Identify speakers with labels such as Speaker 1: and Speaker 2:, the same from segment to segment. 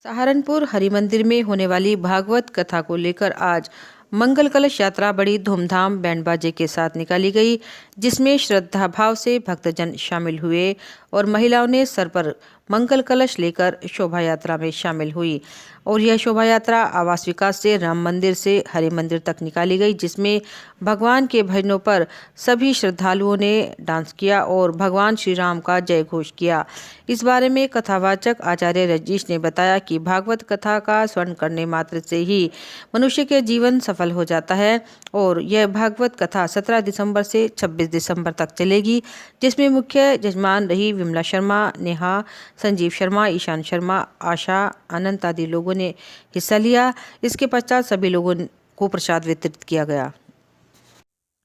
Speaker 1: सहारनपुर हरिमंदिर में होने वाली भागवत कथा को लेकर आज मंगल कलश यात्रा बड़ी धूमधाम बैंड बाजे के साथ निकाली गई, जिसमें श्रद्धा भाव से भक्तजन शामिल हुए और महिलाओं ने सर पर मंगल कलश लेकर शोभा यात्रा में शामिल हुई। और यह शोभा यात्रा आवास विकास से राम मंदिर से हरि मंदिर तक निकाली गई, जिसमें भगवान के भजनों पर सभी श्रद्धालुओं ने डांस किया और भगवान श्री राम का जय घोष किया। इस बारे में कथावाचक आचार्य रजनीश ने बताया कि भागवत कथा का स्मरण करने मात्र से ही मनुष्य के जीवन सफल हो जाता है और यह भागवत कथा 17 दिसंबर से 26 दिसंबर तक चलेगी, जिसमें मुख्य जजमान रही विमला शर्मा, नेहा, संजीव शर्मा, ईशान शर्मा, आशा, अनंत आदि लोगों ने हिस्सा लिया। इसके पश्चात सभी लोगों को प्रसाद वितरित किया गया।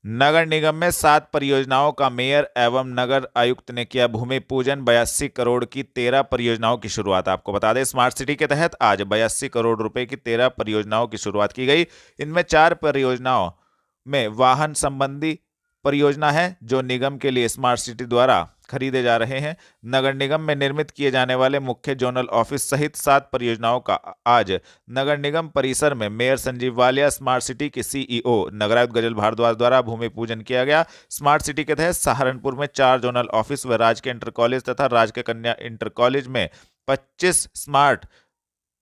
Speaker 2: नगर निगम में 7 परियोजनाओं का मेयर एवं नगर आयुक्त ने किया भूमि पूजन। 82 करोड़ की 13 परियोजनाओं की शुरुआत। आपको बता दें, स्मार्ट सिटी के तहत आज 82 करोड़ रुपए की 13 परियोजनाओं की शुरुआत की गई। इनमें 4 परियोजनाओं में वाहन संबंधी परियोजना है जो निगम के लिए स्मार्ट सिटी द्वारा खरीदे जा रहे हैं। नगर निगम में निर्मित किए जाने वाले मुख्य जोनल ऑफिस सहित 7 परियोजनाओं का आज नगर निगम परिसर में mayor Sanjeev Walia, smart city के सीईओ नगरायुक्त गजल भारद्वाज द्वारा भूमि पूजन किया गया। स्मार्ट सिटी के तहत सहारनपुर में 4 जोनल ऑफिस व राजकीय इंटर कॉलेज तथा राजकीय कन्या इंटर कॉलेज में 25 स्मार्ट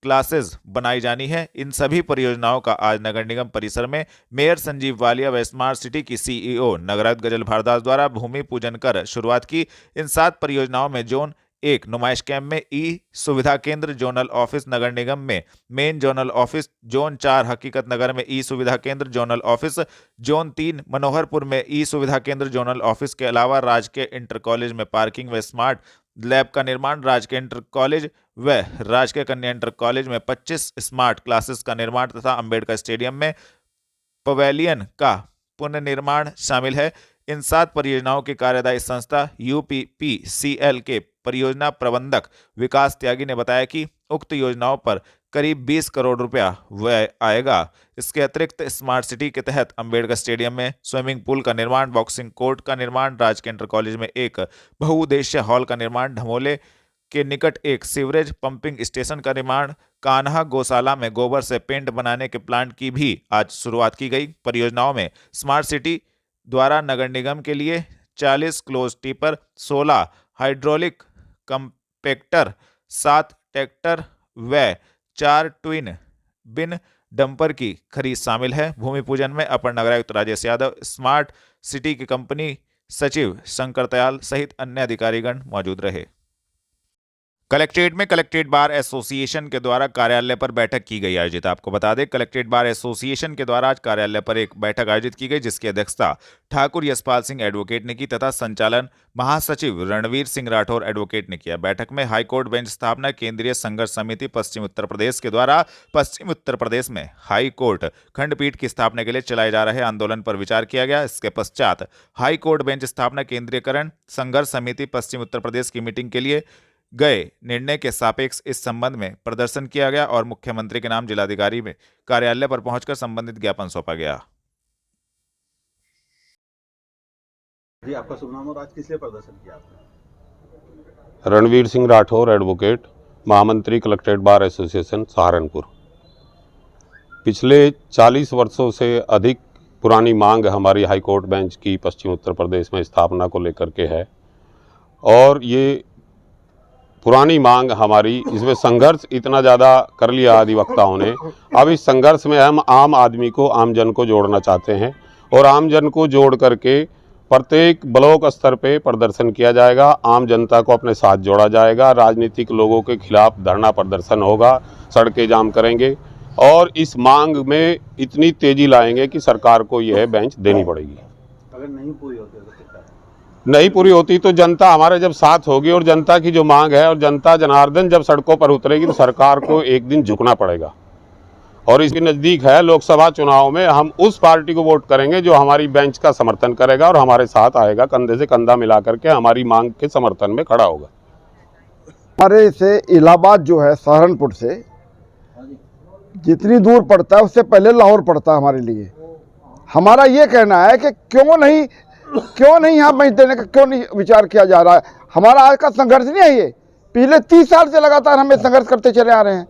Speaker 2: क्लासेस बनाई जानी है। इन सभी परियोजनाओं का आज नगर निगम परिसर में मेयर संजीव वालिया व स्मार्ट सिटी की सीईओ नगरायुक्त गजल भारद्वाज द्वारा भूमि पूजन कर शुरुआत की। इन 7 परियोजनाओं में जोन 1 नुमाइश कैंप में ई सुविधा केंद्र जोनल ऑफिस नगर निगम में मेन जोनल ऑफिस, जोन 4 हकीकत नगर में ई सुविधा केंद्र जोनल ऑफिस, जोन 3 मनोहरपुर में ई सुविधा केंद्र जोनल ऑफिस के अलावा राजकीय इंटर कॉलेज में पार्किंग व स्मार्ट लैब का निर्माण, राजकीय इंटर कॉलेज व राजकीय कन्या इंटर कॉलेज में 25 स्मार्ट क्लासेस का निर्माण तथा अंबेडकर स्टेडियम में पवेलियन का पुनर्निर्माण शामिल है। इन 7 परियोजनाओं की कार्यदायी संस्था यूपीपीसीएल के परियोजना प्रबंधक विकास त्यागी ने बताया कि उक्त योजनाओं पर करीब 20 करोड़ रुपया व्यय आएगा। इसके अतिरिक्त स्मार्ट सिटी के तहत अंबेडकर स्टेडियम में स्विमिंग पूल का निर्माण, बॉक्सिंग कोर्ट का निर्माण, राजकीय इंटर कॉलेज में एक बहुउद्देश्य हॉल का निर्माण, ढमोले के निकट एक सीवरेज पंपिंग स्टेशन का निर्माण, कान्हा गौशाला में गोबर से पेंट बनाने के प्लांट की भी आज शुरुआत की गई। परियोजनाओं में स्मार्ट सिटी द्वारा नगर निगम के लिए 40 close tipper, 16 hydraulic compactor, 7 tractor व 4 ट्विन बिन डंपर की खरीद शामिल है। भूमि पूजन में अपर नगरायुक्त राजेश यादव, स्मार्ट सिटी की कंपनी सचिव शंकर दयाल सहित अन्य अधिकारीगण मौजूद रहे। कलेक्ट्रेट में कलेक्ट्रेट बार एसोसिएशन के द्वारा कार्यालय पर बैठक की गई आयोजित। आपको बता दें, कलेक्ट्रेट बार एसोसिएशन के द्वारा आज कार्यालय पर एक बैठक आयोजित की गई, जिसकी अध्यक्षता ठाकुर यशपाल सिंह एडवोकेट ने की तथा संचालन महासचिव रणवीर सिंह राठौर एडवोकेट ने किया। बैठक में हाईकोर्ट बेंच स्थापना केंद्रीय संघर्ष समिति पश्चिम उत्तर प्रदेश के द्वारा पश्चिम उत्तर प्रदेश में हाई कोर्ट खंडपीठ की स्थापना के लिए चलाए जा रहे आंदोलन पर विचार किया गया। इसके पश्चात हाई कोर्ट बेंच स्थापना केंद्रीयकरण संघर्ष समिति पश्चिम उत्तर प्रदेश की मीटिंग के लिए गए निर्णय के सापेक्ष इस संबंध में प्रदर्शन किया गया और मुख्यमंत्री के नाम जिलाधिकारी में कार्यालय पर पहुंचकर संबंधित ज्ञापन सौंपा गया।
Speaker 3: जी, आपका शुभ नाम और आज किस लिए प्रदर्शन किया आपने?
Speaker 4: रणवीर सिंह राठौर एडवोकेट, महामंत्री कलेक्ट्रेट बार एसोसिएशन सहारनपुर। पिछले 40 वर्षों से अधिक पुरानी मांग हमारी हाईकोर्ट बेंच की पश्चिम उत्तर प्रदेश में स्थापना को लेकर के है और ये पुरानी मांग हमारी, इसमें संघर्ष इतना ज़्यादा कर लिया अधिवक्ताओं ने। अब इस संघर्ष में हम आम आदमी को, आम जन को जोड़ना चाहते हैं और आम जन को जोड़ करके प्रत्येक ब्लॉक स्तर पे प्रदर्शन किया जाएगा। आम जनता को अपने साथ जोड़ा जाएगा। राजनीतिक लोगों के खिलाफ धरना प्रदर्शन होगा, सड़कें जाम करेंगे और इस मांग में इतनी तेजी लाएंगे कि सरकार को यह बेंच देनी पड़ेगी।
Speaker 3: अगर नहीं पूरी होती तो
Speaker 4: नहीं पूरी होती तो जनता हमारे जब साथ होगी और जनता की जो मांग है और जनता जनार्दन जब सड़कों पर उतरेगी तो सरकार को एक दिन झुकना पड़ेगा। और इसके नज़दीक है लोकसभा चुनाव में हम उस पार्टी को वोट करेंगे जो हमारी बेंच का समर्थन करेगा और हमारे साथ आएगा, कंधे से कंधा मिला करके हमारी मांग के समर्थन में खड़ा होगा।
Speaker 5: हमारे से इलाहाबाद जो है सहारनपुर से जितनी दूर पड़ता है उससे पहले लाहौर पड़ता है हमारे लिए। हमारा ये कहना है कि क्यों नहीं यहाँ बेंच देने का क्यों नहीं विचार किया जा रहा है। हमारा आज का संघर्ष नहीं है, ये पिछले 30 साल से लगातार हम संघर्ष करते चले आ रहे हैं।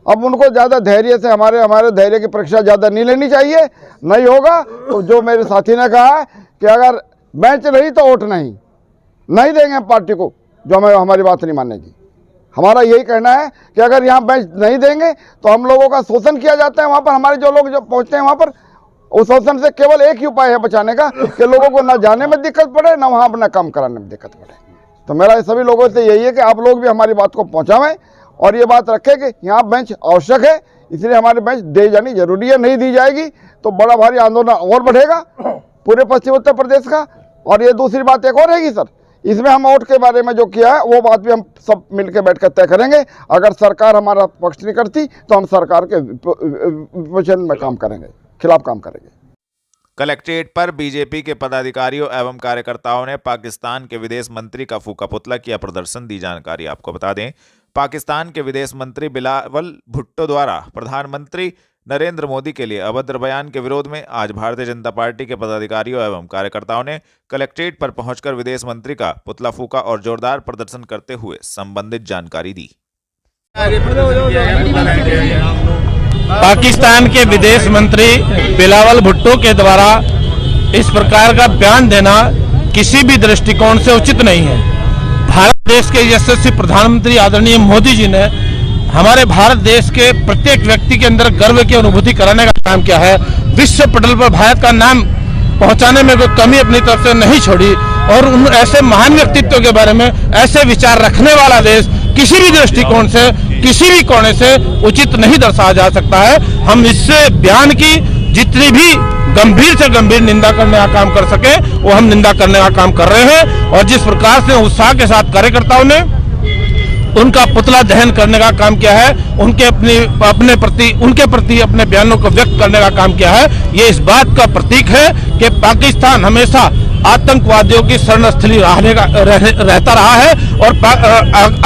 Speaker 5: अब उनको ज़्यादा धैर्य से हमारे धैर्य की परीक्षा ज़्यादा नहीं लेनी चाहिए। नहीं होगा तो जो मेरे साथी ने कहा है कि अगर बेंच नहीं तो वोट नहीं देंगे हम पार्टी को, जो हमें हमारी बात नहीं मानेगी। हमारा यही कहना है कि अगर यहाँ बेंच नहीं देंगे तो हम लोगों का शोषण किया जाता है। वहाँ पर हमारे जो लोग पहुँचते हैं वहाँ पर, उस शोषण से केवल एक ही उपाय है बचाने का कि लोगों को ना जाने में दिक्कत पड़े, ना वहाँ अपना काम कराने में दिक्कत पड़े। तो मेरा सभी लोगों से यही है कि आप लोग भी हमारी बात को पहुँचावें और ये बात रखें कि यहाँ बेंच आवश्यक है, इसलिए हमारे बेंच दे जानी जरूरी है। नहीं दी जाएगी तो बड़ा भारी आंदोलन और बढ़ेगा पूरे पश्चिम उत्तर प्रदेश का। और ये दूसरी बात एक और रहेगी सर, इसमें हम वोट के बारे में जो किया है वो बात भी हम सब मिलकर बैठकर तय करेंगे। अगर सरकार हमारा पक्ष नहीं करती तो हम सरकार के विपक्ष में काम करेंगे, खिलाफ काम करेंगे।
Speaker 2: कलेक्ट्रेट पर बीजेपी के पदाधिकारियों एवं कार्यकर्ताओं ने पाकिस्तान के विदेश मंत्री का फूका पुतला किया प्रदर्शन। दी जानकारी आपको बता दें, पाकिस्तान के विदेश मंत्री बिलावल भुट्टो द्वारा प्रधानमंत्री नरेंद्र मोदी के लिए अभद्र बयान के विरोध में आज भारतीय जनता पार्टी के पदाधिकारियों एवं कार्यकर्ताओं ने कलेक्ट्रेट पर पहुंचकर विदेश मंत्री का पुतला फूका और जोरदार प्रदर्शन करते हुए संबंधित जानकारी दी।
Speaker 6: पाकिस्तान के विदेश मंत्री बिलावल भुट्टो के द्वारा इस प्रकार का बयान देना किसी भी दृष्टिकोण से उचित नहीं है। भारत देश के यशस्वी प्रधानमंत्री आदरणीय मोदी जी ने हमारे भारत देश के प्रत्येक व्यक्ति के अंदर गर्व की अनुभूति कराने का काम किया है। विश्व पटल पर भारत का नाम पहुंचाने में कोई कमी अपनी तरफ से नहीं छोड़ी और उन ऐसे महान व्यक्तित्व के बारे में ऐसे विचार रखने वाला देश किसी भी दृष्टिकोण से, किसी भी कोने से उचित नहीं दर्शाया जा सकता है। हम इससे बयान की जितनी भी गंभीर से गंभीर निंदा करने का काम कर सके वो हम निंदा करने का काम कर रहे हैं। और जिस प्रकार से उत्साह के साथ कार्यकर्ताओं ने उनका पुतला दहन करने का काम किया है, उनके प्रति अपने बयानों को व्यक्त करने का काम किया है, ये इस बात का प्रतीक है कि पाकिस्तान हमेशा आतंकवादियों की शरणस्थली रहता रहा है और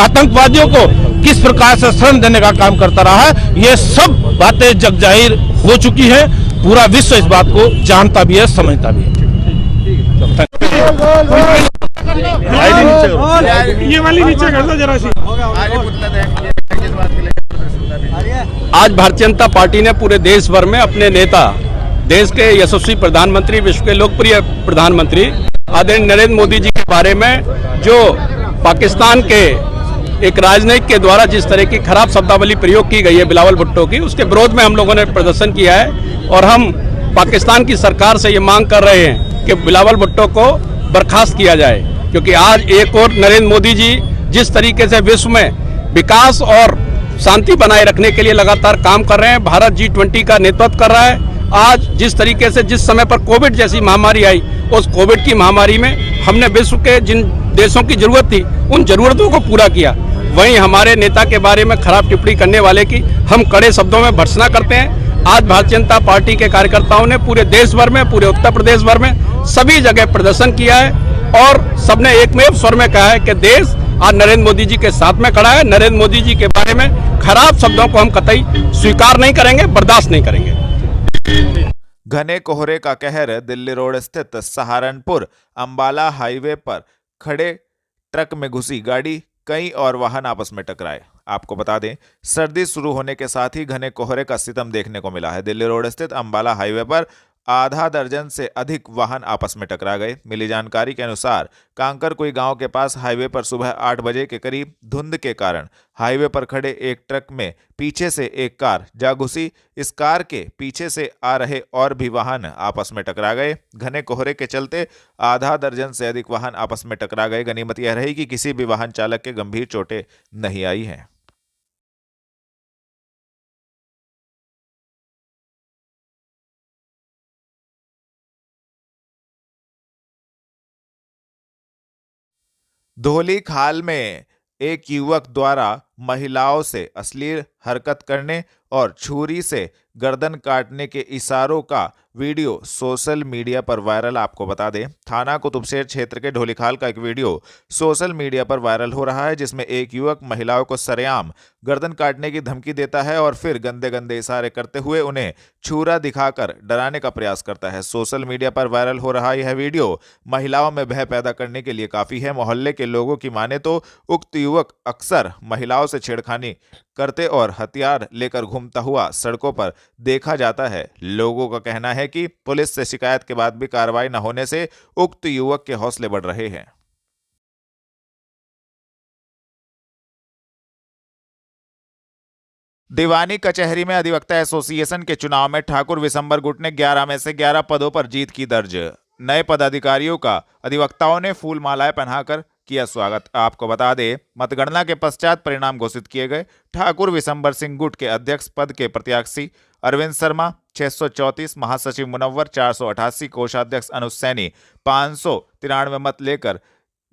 Speaker 6: आतंकवादियों को किस प्रकार से शरण देने का काम करता रहा है, ये सब बातें जगजाहिर हो चुकी है। पूरा विश्व इस बात को जानता भी है, समझता भी है।
Speaker 7: ये वाली नीचे कर दो जरा सी।
Speaker 8: आज भारतीय जनता पार्टी ने पूरे देश भर में अपने नेता, देश के यशस्वी प्रधानमंत्री, विश्व के लोकप्रिय प्रधानमंत्री आदरणीय नरेंद्र मोदी जी के बारे में जो पाकिस्तान के एक राजनयिक के द्वारा जिस तरह की खराब शब्दावली प्रयोग की गई है बिलावल भुट्टो की, उसके विरोध में हम लोगों ने प्रदर्शन किया है। और हम पाकिस्तान की सरकार से ये मांग कर रहे हैं कि बिलावल भुट्टो को बर्खास्त किया जाए, क्योंकि आज एक और नरेंद्र मोदी जी जिस तरीके से विश्व में विकास और शांति बनाए रखने के लिए लगातार काम कर रहे हैं, भारत G20 का नेतृत्व कर रहा है। आज जिस तरीके से जिस समय पर कोविड जैसी महामारी आई, उस कोविड की महामारी में हमने विश्व के जिन देशों की जरूरत थी उन जरूरतों को पूरा किया। वहीं हमारे नेता के बारे में खराब टिप्पणी करने वाले की हम कड़े शब्दों में भर्त्सना करते हैं। आज भारतीय जनता पार्टी के कार्यकर्ताओं ने पूरे देश भर में, पूरे उत्तर प्रदेश भर में सभी जगह प्रदर्शन किया है और सबने एकमेव स्वर में कहा है कि देश आज नरेंद्र मोदी जी के साथ में खड़ा है। नरेंद्र मोदी जी के बारे में खराब शब्दों को हम कतई स्वीकार नहीं करेंगे, बर्दाश्त नहीं करेंगे।
Speaker 2: घने कोहरे का कहर। दिल्ली रोड स्थित सहारनपुर अंबाला हाईवे पर खड़े ट्रक में घुसी गाड़ी, कई और वाहन आपस में टकराए। आपको बता दें, सर्दी शुरू होने के साथ ही घने कोहरे का सितम देखने को मिला है। दिल्ली रोड स्थित अंबाला हाईवे पर आधा दर्जन से अधिक वाहन आपस में टकरा गए। मिली जानकारी के अनुसार कांकरकुई गांव के पास हाईवे पर सुबह 8 बजे के करीब धुंध के कारण हाईवे पर खड़े एक ट्रक में पीछे से एक कार जा घुसी। इस कार के पीछे से आ रहे और भी वाहन आपस में टकरा गए। घने कोहरे के चलते आधा दर्जन से अधिक वाहन आपस में टकरा गए। गनीमत यह रही कि किसी भी वाहन चालक के गंभीर चोटें नहीं आई हैं। धोली खाल में एक युवक द्वारा महिलाओं से अश्लील हरकत करने और छुरी से गर्दन काटने के इशारों का वीडियो सोशल मीडिया पर वायरल। आपको बता दें, थाना कुतुबशेर क्षेत्र के ढोलीखाल का एक वीडियो सोशल मीडिया पर वायरल हो रहा है, जिसमें एक युवक महिलाओं को सरेआम गर्दन काटने की धमकी देता है और फिर गंदे गंदे इशारे करते हुए उन्हें छुरा दिखाकर डराने का प्रयास करता है। सोशल मीडिया पर वायरल हो रहा यह वीडियो महिलाओं में भय पैदा करने के लिए काफी है। मोहल्ले के लोगों की माने तो उक्त युवक अक्सर महिलाओं से छेड़खानी करते और हथियार लेकर घूमता हुआ सड़कों पर देखा जाता है। लोगों का कहना है कि पुलिस से शिकायत के बाद भी कार्रवाई न होने से उक्त युवक के हौसले बढ़ रहे हैं। दीवानी कचहरी में अधिवक्ता एसोसिएशन के चुनाव में ठाकुर विशंबर गुट ने 11 में से 11 पदों पर जीत की दर्ज। नए पदाधिकारियों का अधिवक्ताओं ने फूल मालाएं पहनाकर किया स्वागत। आपको बता दें, मतगणना के पश्चात परिणाम घोषित किए गए। ठाकुर विशंबर सिंह गुट के अध्यक्ष पद के प्रत्याशी अरविंद शर्मा 634, महासचिव मुनव्वर 488, कोषाध्यक्ष अनुज सैनी 593 मत लेकर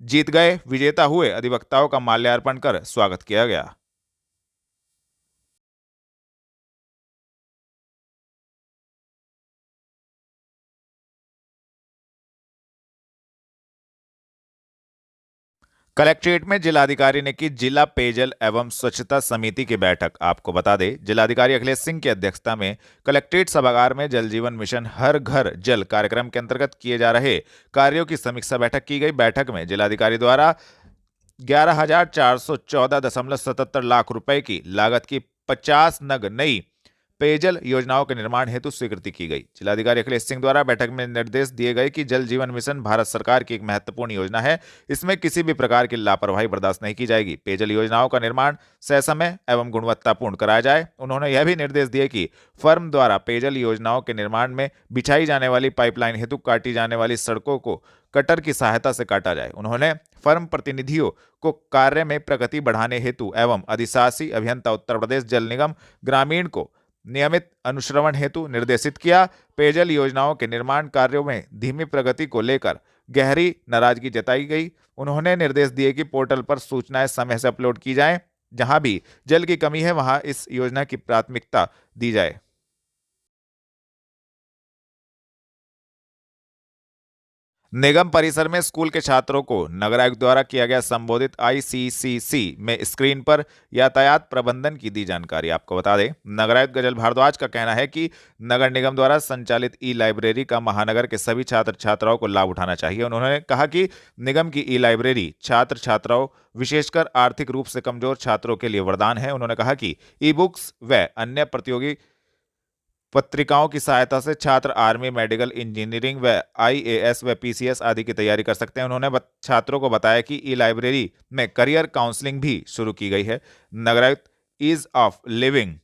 Speaker 2: जीत गए। विजेता हुए अधिवक्ताओं का माल्यार्पण कर स्वागत किया गया। कलेक्ट्रेट में जिलाधिकारी ने की जिला पेयजल एवं स्वच्छता समिति की बैठक। आपको बता दें, जिलाधिकारी अखिलेश सिंह की अध्यक्षता में कलेक्ट्रेट सभागार में जल जीवन मिशन हर घर जल कार्यक्रम के अंतर्गत किए जा रहे कार्यों की समीक्षा बैठक की गई। बैठक में जिलाधिकारी द्वारा 11,414.77 लाख रुपए की लागत की 50 नग नई पेयजल योजनाओं के निर्माण हेतु स्वीकृति की गई। जिलाधिकारी अखिलेश सिंह द्वारा बैठक में निर्देश दिए गए कि जल जीवन मिशन भारत सरकार की एक महत्वपूर्ण योजना है। इसमें किसी भी प्रकार की लापरवाही बर्दाश्त नहीं की जाएगी। पेयजल योजनाओं का निर्माण ससमय एवं गुणवत्तापूर्ण कराया जाए। उन्होंने यह भी निर्देश दिए कि फर्म द्वारा पेयजल योजनाओं के निर्माण में बिछाई जाने वाली पाइपलाइन हेतु काटी जाने वाली सड़कों को कटर की सहायता से काटा जाए। उन्होंने फर्म प्रतिनिधियों को कार्य में प्रगति बढ़ाने हेतु एवं अधिशासी अभियंता उत्तर प्रदेश जल निगम ग्रामीण को नियमित अनुश्रवण हेतु निर्देशित किया। पेयजल योजनाओं के निर्माण कार्यों में धीमी प्रगति को लेकर गहरी नाराजगी जताई गई। उन्होंने निर्देश दिए कि पोर्टल पर सूचनाएं समय से अपलोड की जाएं। जहां भी जल की कमी है वहां इस योजना की प्राथमिकता दी जाए। निगम परिसर में स्कूल के छात्रों को नगर आयुक्त द्वारा किया गया संबोधित ICCC में स्क्रीन पर यातायात प्रबंधन की दी जानकारी। आपको बता दें, नगर आयुक्त गजल भारद्वाज का कहना है कि नगर निगम द्वारा संचालित ई-लाइब्रेरी का महानगर के सभी छात्र छात्राओं को लाभ उठाना चाहिए। उन्होंने कहा कि निगम की ई-लाइब्रेरी छात्र छात्राओं विशेषकर आर्थिक रूप से कमजोर छात्रों के लिए वरदान है। उन्होंने कहा कि ई बुक्स व अन्य प्रतियोगी पत्रिकाओं की सहायता से छात्र आर्मी, मेडिकल, इंजीनियरिंग व IAS व PCS आदि की तैयारी कर सकते हैं। उन्होंने छात्रों को बताया कि ई-लाइब्रेरी में करियर काउंसलिंग भी शुरू की गई है। नगर आयुक्त ईज ऑफ लिविंग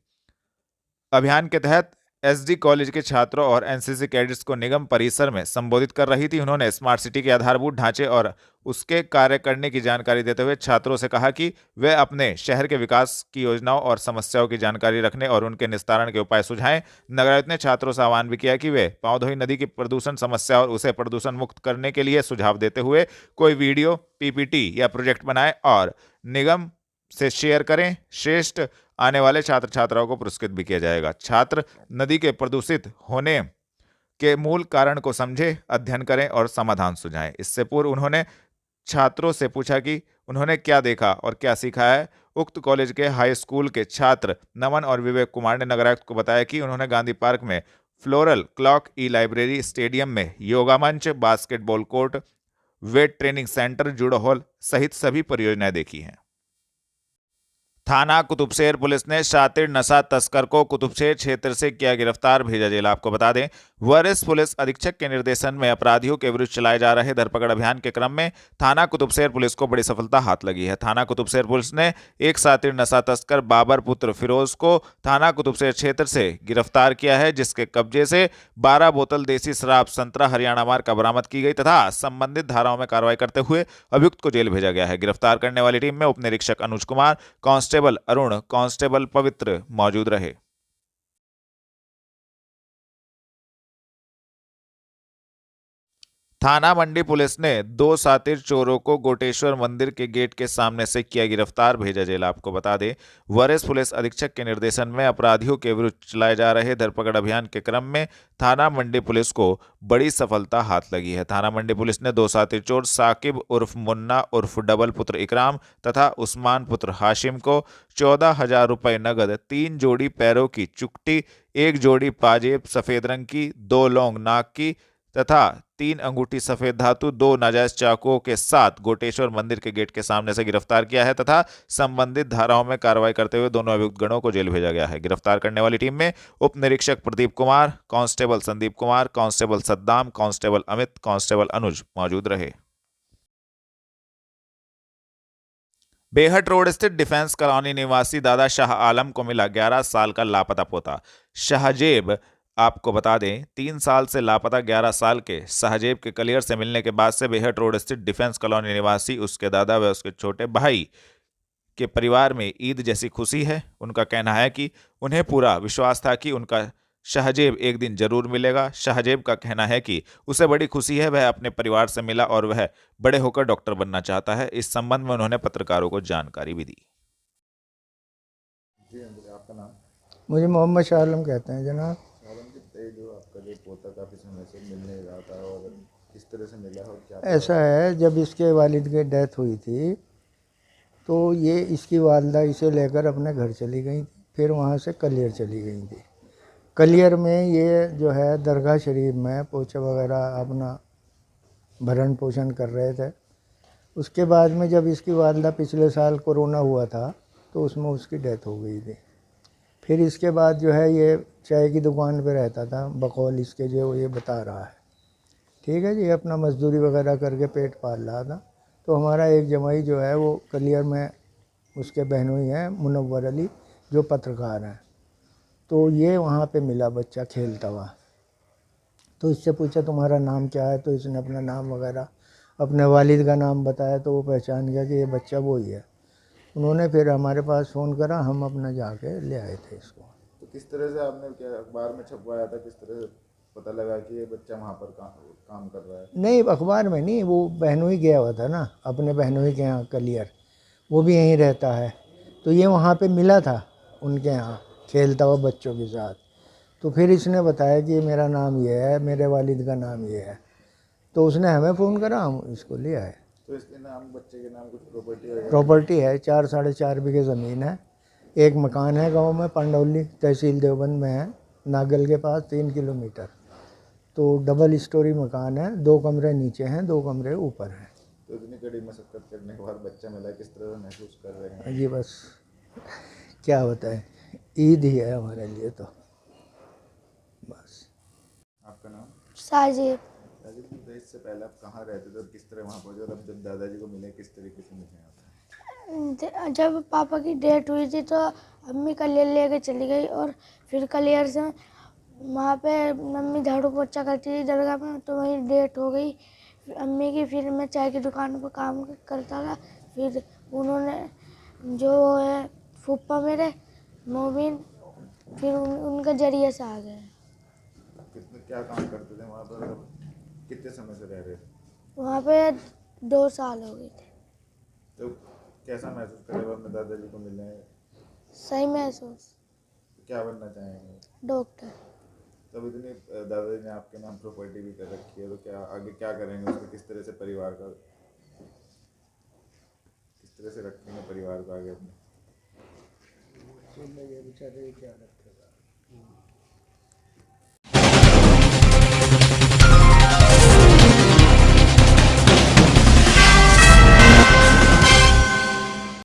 Speaker 2: अभियान के तहत SD कॉलेज के छात्रों और NCC कैडेट्स को निगम परिसर में संबोधित कर रही थी। उन्होंने स्मार्ट सिटी के आधारभूत ढांचे और उसके कार्य करने की जानकारी देते हुए छात्रों से कहा कि वे अपने शहर के विकास की योजनाओं और समस्याओं की जानकारी रखने और उनके निस्तारण के उपाय सुझाएं। नगर आयुक्त ने छात्रों से आह्वान भी किया कि वे पावधोई नदी की प्रदूषण समस्या और उसे प्रदूषण मुक्त करने के लिए सुझाव देते हुए कोई वीडियो, PPT या प्रोजेक्ट बनाएं और निगम से शेयर करें। श्रेष्ठ आने वाले छात्र छात्राओं को पुरस्कृत भी किया जाएगा। छात्र नदी के प्रदूषित होने के मूल कारण को समझे, अध्ययन करें और समाधान सुझाएं। इससे पूर्व उन्होंने छात्रों से पूछा कि उन्होंने क्या देखा और क्या सीखा है। उक्त कॉलेज के हाई स्कूल के छात्र नमन और विवेक कुमार ने नगर आयुक्त को बताया कि उन्होंने गांधी पार्क में फ्लोरल क्लॉक, ई-लाइब्रेरी, स्टेडियम में योगा मंच, basketball court, weight training centre, judo hall सहित सभी परियोजनाएं देखी हैं। थाना कुतुबशेर पुलिस ने शातिर नशा तस्कर को कुतुबशेर क्षेत्र से किया गिरफ्तार, भेजा जेल। आपको बता दें, वरिष्ठ पुलिस अधीक्षक के निर्देशन में अपराधियों के विरुद्ध चलाए जा रहे धरपकड़ अभियान के क्रम में थाना कुतुबशेर पुलिस को बड़ी सफलता हाथ लगी है। थाना कुतुबशेर पुलिस ने एक शातिर नशा तस्कर बाबर पुत्र फिरोज को थाना कुतुबशेर क्षेत्र से गिरफ्तार किया है, जिसके कब्जे से 12 बोतल देसी शराब संतरा हरियाणा मार्क बरामद की गई तथा संबंधित धाराओं में कार्रवाई करते हुए अभियुक्त को जेल भेजा गया है। गिरफ्तार करने वाली टीम में उप निरीक्षक अनुज कुमार, कांस्टेबल अरुण, कांस्टेबल पवित्र मौजूद रहे। थाना मंडी पुलिस ने 2 शातिर चोरों को गोटेश्वर मंदिर के गेट के सामने से किया गिरफ्तार, भेजा जेल। आपको बता दें, वरिष्ठ पुलिस अधीक्षक के निर्देशन में अपराधियों के विरुद्ध चलाए जा रहे धरपकड़ अभियान के क्रम में थाना मंडी पुलिस को बड़ी सफलता हाथ लगी है। थाना मंडी पुलिस ने 2 शातिर चोर साकिब उर्फ मुन्ना उर्फ डबल पुत्र इकराम तथा उस्मान पुत्र हाशिम को 14,000 रुपये नगद, 3 जोड़ी पैरों की चुकटी, 1 जोड़ी पाजेब सफेद रंग की, 2 लौंग नाक की तथा 3 अंगूठी सफेद धातु, 2 नाजायज चाकुओं के साथ गोटेश्वर मंदिर के गेट के सामने से गिरफ्तार किया है तथा संबंधित धाराओं में कार्रवाई करते हुए दोनों अभियुक्त गणों को जेल भेजा गया है। गिरफ्तार करने वाली टीम में उप निरीक्षक Pradeep Kumar, constable Sandeep Kumar, constable Saddam, constable Amit, constable Anuj मौजूद रहे। बेहट रोड स्थित डिफेंस कॉलोनी निवासी दादा शाह आलम को मिला 11 साल का लापता पोता। शाहजेब, आपको बता दें 3 साल से लापता 11 साल के शाहजेब के कलियर से मिलने के बाद से बेहट रोड स्थित डिफेंस कॉलोनी निवासी उसके दादा व उसके छोटे भाई के परिवार में ईद जैसी खुशी है। उनका कहना है कि उन्हें पूरा विश्वास था कि उनका शाहजेब एक दिन जरूर मिलेगा। शाहजेब का कहना है कि उसे बड़ी खुशी है, वह अपने परिवार से मिला और वह बड़े होकर डॉक्टर बनना चाहता है। इस संबंध में उन्होंने पत्रकारों को जानकारी भी दी।
Speaker 9: मुझे मोहम्मद शाह आलम कहते हैं जनाब।
Speaker 3: जो आपका जो पोता काफी समय से मिलने रहा था और किस तरह से मिला और क्या
Speaker 9: ऐसा है, जब इसके वालिद की डेथ हुई थी तो ये इसकी वालदा इसे लेकर अपने घर चली गई थी, फिर वहाँ से कलियर चली गई थी। कलियर में ये जो है दरगाह शरीफ में पोछा वगैरह अपना भरण पोषण कर रहे थे। उसके बाद में जब इसकी वालदा पिछले साल कोरोना हुआ था तो उसमें उसकी डेथ हो गई थी। फिर इसके बाद जो है ये चाय की दुकान पे रहता था, बकौल इसके जो ये बता रहा है, ठीक है जी, अपना मजदूरी वगैरह करके पेट पाल रहा था। तो हमारा एक जमाई जो है वो कलियर में उसके बहनोई हैं मुनव्वर अली, जो पत्रकार हैं, तो ये वहाँ पे मिला बच्चा खेलता हुआ। तो इससे पूछा तुम्हारा नाम क्या है, तो इसने अपना नाम वगैरह अपने वालिद का नाम बताया, तो वो पहचान गया कि ये बच्चा वो ही है। उन्होंने फिर हमारे पास फ़ोन करा, हम अपना जाके ले आए थे इसको।
Speaker 3: तो किस तरह से आपने क्या अखबार में छपवाया था, किस तरह से पता लगा कि ये बच्चा वहाँ पर काम कर रहा है?
Speaker 9: नहीं, अखबार में नहीं, वो बहनोई गया हुआ था ना अपने बहनोई के यहाँ कलियर, वो भी यहीं रहता है, तो ये वहाँ पे मिला था उनके यहाँ खेलता हुआ बच्चों के साथ। तो फिर इसने बताया कि मेरा नाम ये है, मेरे वालिद का नाम ये है, तो उसने हमें फ़ोन करा, हम इसको ले आए।
Speaker 3: तो इसके नाम, बच्चे के नाम कुछ
Speaker 9: प्रॉपर्टी है, 4 साढ़े 4 बीघे ज़मीन है, एक मकान है गांव में पंडौली, तहसील देवबंद में है, नागल के पास 3 किलोमीटर। तो डबल स्टोरी मकान है, 2 कमरे नीचे हैं, 2 कमरे ऊपर हैं।
Speaker 3: तो इतनी कड़ी मशक्कत करने के बाद बच्चा मिला, किस तरह से महसूस कर रहे हैं?
Speaker 9: जी बस क्या बताएं, ईद ही है हमारे लिए तो बस।
Speaker 3: आपका नाम?
Speaker 10: साजिद।
Speaker 3: तो इससे पहले आप कहाँ रहते थे और किस तरह वहाँ पहुँचे और अब जब दादाजी को मिले किस तरीके से मिले आप?
Speaker 10: जब पापा की डेथ हुई थी तो अम्मी कलियर लेके चली गई और फिर कलियर से वहाँ पे मम्मी झाड़ू पोछा करती थी दरगाह में, तो वहीं डेथ हो गई अम्मी की। फिर मैं चाय की दुकान पर काम करता था, फिर उन्होंने जो है फूफा मेरे मोमिन, फिर उनका जरिए से आ गए।
Speaker 3: क्या काम करते थे वहाँ पर, कितने समय से रह रहे थे
Speaker 10: वहाँ पे? 2 साल हो गए थे।
Speaker 3: तो कैसा महसूस कर रहे हो अपने दादाजी को मिलने?
Speaker 10: सही महसूस।
Speaker 3: क्या बनना चाहेंगे?
Speaker 10: डॉक्टर।
Speaker 3: तब इतनी दादाजी ने आपके नाम प्रॉपर्टी भी कर रखी है, तो क्या आगे क्या करेंगे उसको? किस तरह से परिवार का, किस तरह से रखेंगे परिवार को आगे अपने?
Speaker 9: ये बेचारे क्या रखते